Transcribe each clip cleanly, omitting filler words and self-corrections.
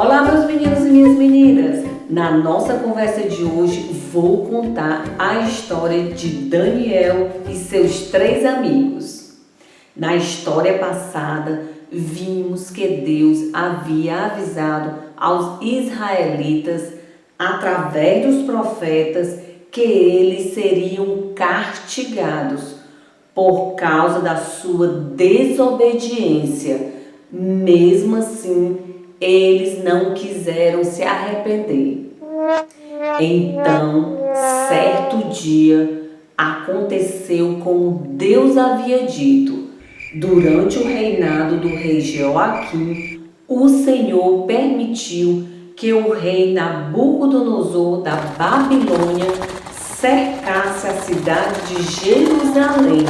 Olá, meus meninos e minhas meninas! Na nossa conversa de hoje vou contar a história de Daniel e seus 3 amigos. Na história passada, vimos que Deus havia avisado aos israelitas, através dos profetas, que eles seriam castigados por causa da sua desobediência. Mesmo assim, eles não quiseram se arrepender. Então, certo dia, aconteceu como Deus havia dito. Durante o reinado do rei Joaquim, o Senhor permitiu que o rei Nabucodonosor da Babilônia cercasse a cidade de Jerusalém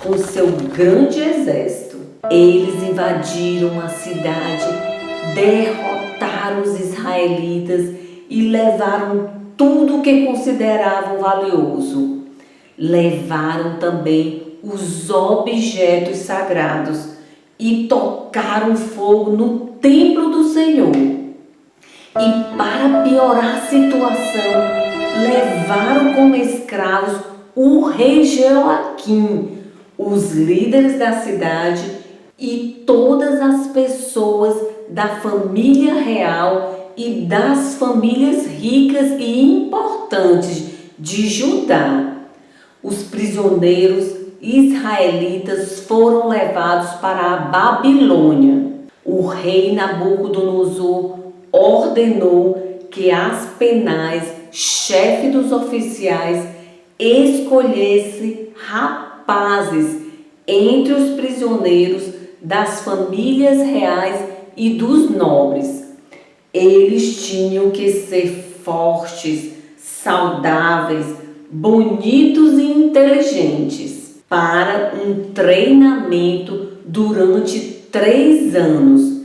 com seu grande exército. Eles invadiram a cidade, derrotaram os israelitas e levaram tudo o que consideravam valioso. Levaram também os objetos sagrados e tocaram fogo no templo do Senhor. E para piorar a situação, levaram como escravos o rei Joaquim, os líderes da cidade e todas as pessoas da família real e das famílias ricas e importantes de Judá. Os prisioneiros israelitas foram levados para a Babilônia. O rei Nabucodonosor ordenou que Aspenaz, chefe dos oficiais, escolhesse rapazes entre os prisioneiros das famílias reais e dos nobres. Eles tinham que ser fortes, saudáveis, bonitos e inteligentes para um treinamento durante 3 anos,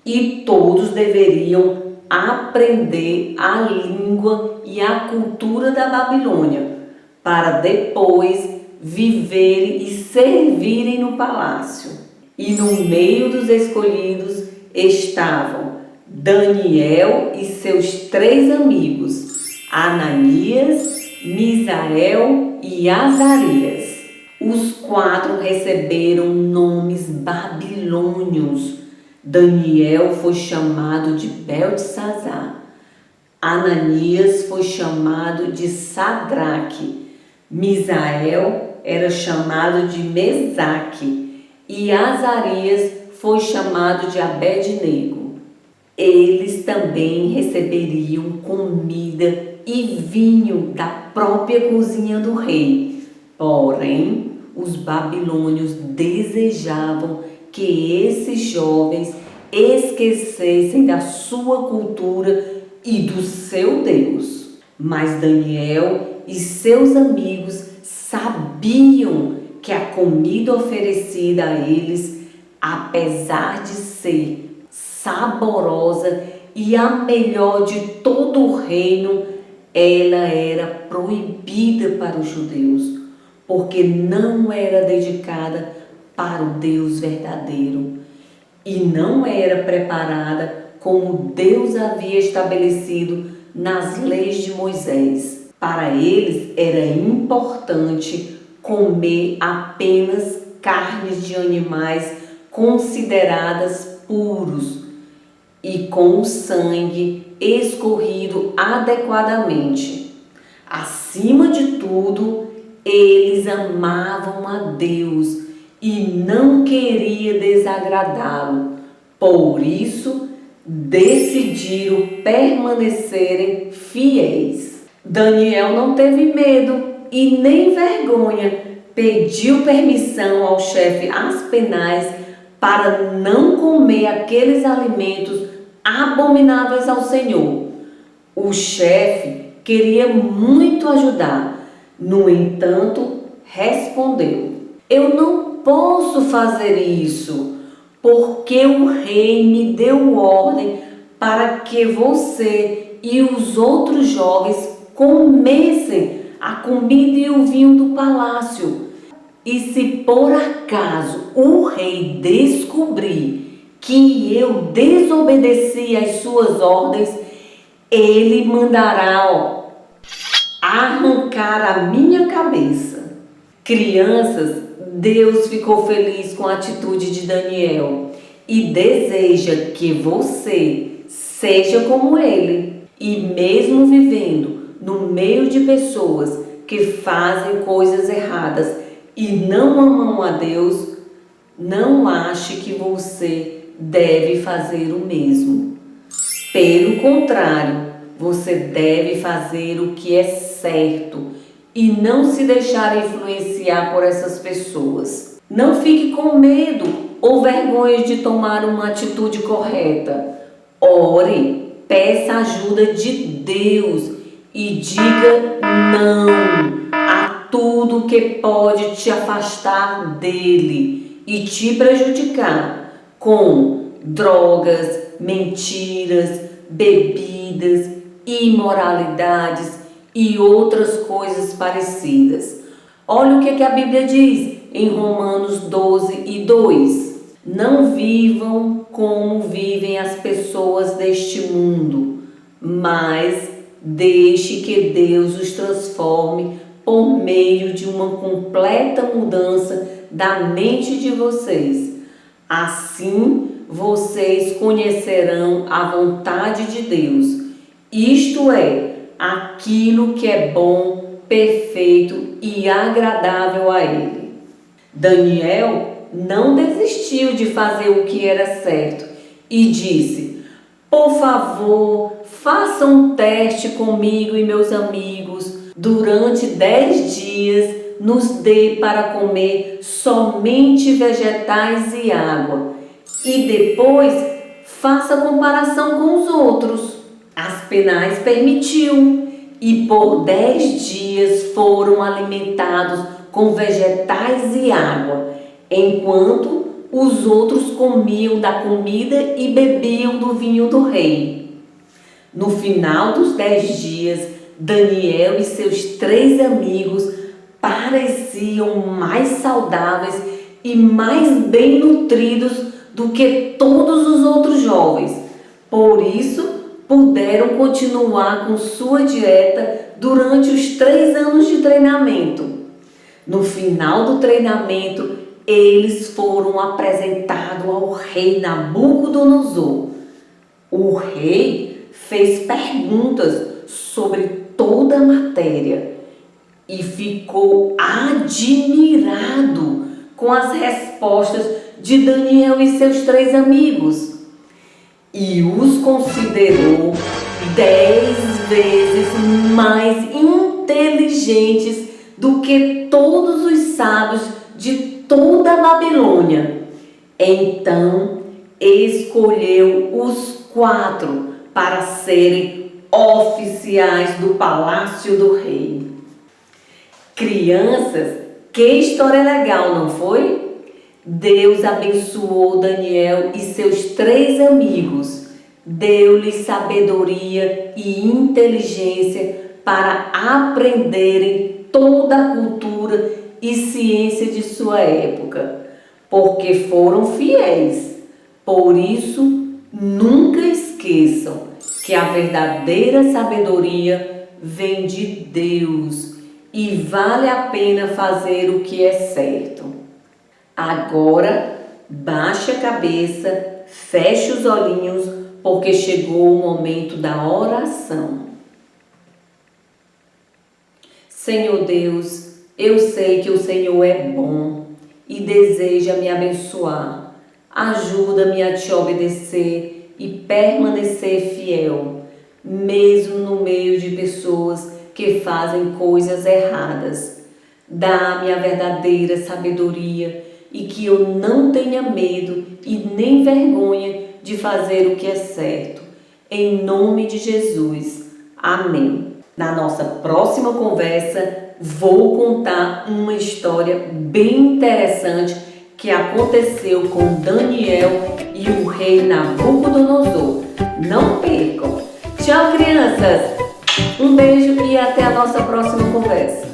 e todos deveriam aprender a língua e a cultura da Babilônia para depois viverem e servirem no palácio. E no meio dos escolhidos estavam Daniel e seus 3 amigos, Ananias, Misael e Azarias. Os 4 receberam nomes babilônios. Daniel foi chamado de Beltesazar, Ananias foi chamado de Sadraque, Misael era chamado de Mesaque e Azarias foi chamado de Abednego. Eles também receberiam comida e vinho da própria cozinha do rei. Porém, os babilônios desejavam que esses jovens esquecessem da sua cultura e do seu Deus. Mas Daniel e seus amigos sabiam que a comida oferecida a eles, apesar de ser saborosa e a melhor de todo o reino, ela era proibida para os judeus, porque não era dedicada para o Deus verdadeiro e não era preparada como Deus havia estabelecido nas leis de Moisés. Para eles era importante comer apenas carnes de animais consideradas puros e com o sangue escorrido adequadamente. Acima de tudo, eles amavam a Deus e não queria desagradá-lo. Por isso, decidiram permanecerem fiéis. Daniel não teve medo e nem vergonha. Pediu permissão ao chefe Aspenaz para não comer aqueles alimentos abomináveis ao Senhor. O chefe queria muito ajudar. No entanto, respondeu: eu não posso fazer isso, porque o rei me deu ordem para que você e os outros jovens comessem a comida e o vinho do palácio. E se por acaso o rei descobrir que eu desobedeci às suas ordens, ele mandará arrancar a minha cabeça. Crianças, Deus ficou feliz com a atitude de Daniel e deseja que você seja como ele. E mesmo vivendo no meio de pessoas que fazem coisas erradas e não amam a Deus, não ache que você deve fazer o mesmo. Pelo contrário, você deve fazer o que é certo e não se deixar influenciar por essas pessoas. Não fique com medo ou vergonha de tomar uma atitude correta. Ore, peça ajuda de Deus e diga não a tudo que pode te afastar dele e te prejudicar, com drogas, mentiras, bebidas, imoralidades e outras coisas parecidas. Olha o que a Bíblia diz em Romanos 12:2. Não vivam como vivem as pessoas deste mundo, mas deixe que Deus os transforme por meio de uma completa mudança da mente de vocês. Assim, vocês conhecerão a vontade de Deus, isto é, aquilo que é bom, perfeito e agradável a Ele. Daniel não desistiu de fazer o que era certo e disse: por favor, faça um teste comigo e meus amigos. Durante 10 dias nos dê para comer somente vegetais e água. E depois faça comparação com os outros. Aspenaz permitiu e por 10 dias foram alimentados com vegetais e água, enquanto os outros comiam da comida e bebiam do vinho do rei. No final dos 10 dias, Daniel e seus 3 amigos pareciam mais saudáveis e mais bem nutridos do que todos os outros jovens. Por isso, puderam continuar com sua dieta durante os 3 anos de treinamento. No final do treinamento, eles foram apresentados ao rei Nabucodonosor. O rei fez perguntas sobre toda a matéria e ficou admirado com as respostas de Daniel e seus 3 amigos e os considerou 10 vezes mais inteligentes do que todos os sábios de toda a Babilônia. Então escolheu os 4 para serem oficiais do palácio do rei. Crianças, que história legal, não foi? Deus abençoou Daniel e seus 3 amigos, deu-lhes sabedoria e inteligência para aprenderem toda a cultura e ciência de sua época, porque foram fiéis. Por isso, nunca esqueçam que a verdadeira sabedoria vem de Deus e vale a pena fazer o que é certo. Agora, baixe a cabeça, feche os olhinhos, porque chegou o momento da oração. Senhor Deus, eu sei que o Senhor é bom e deseja me abençoar. Ajuda-me a te obedecer e permanecer fiel, mesmo no meio de pessoas que fazem coisas erradas. Dá-me a verdadeira sabedoria e que eu não tenha medo e nem vergonha de fazer o que é certo. Em nome de Jesus. Amém. Na nossa próxima conversa, vou contar uma história bem interessante que aconteceu com Daniel e o rei Nabucodonosor. Não percam! Tchau, crianças! Um beijo e até a nossa próxima conversa.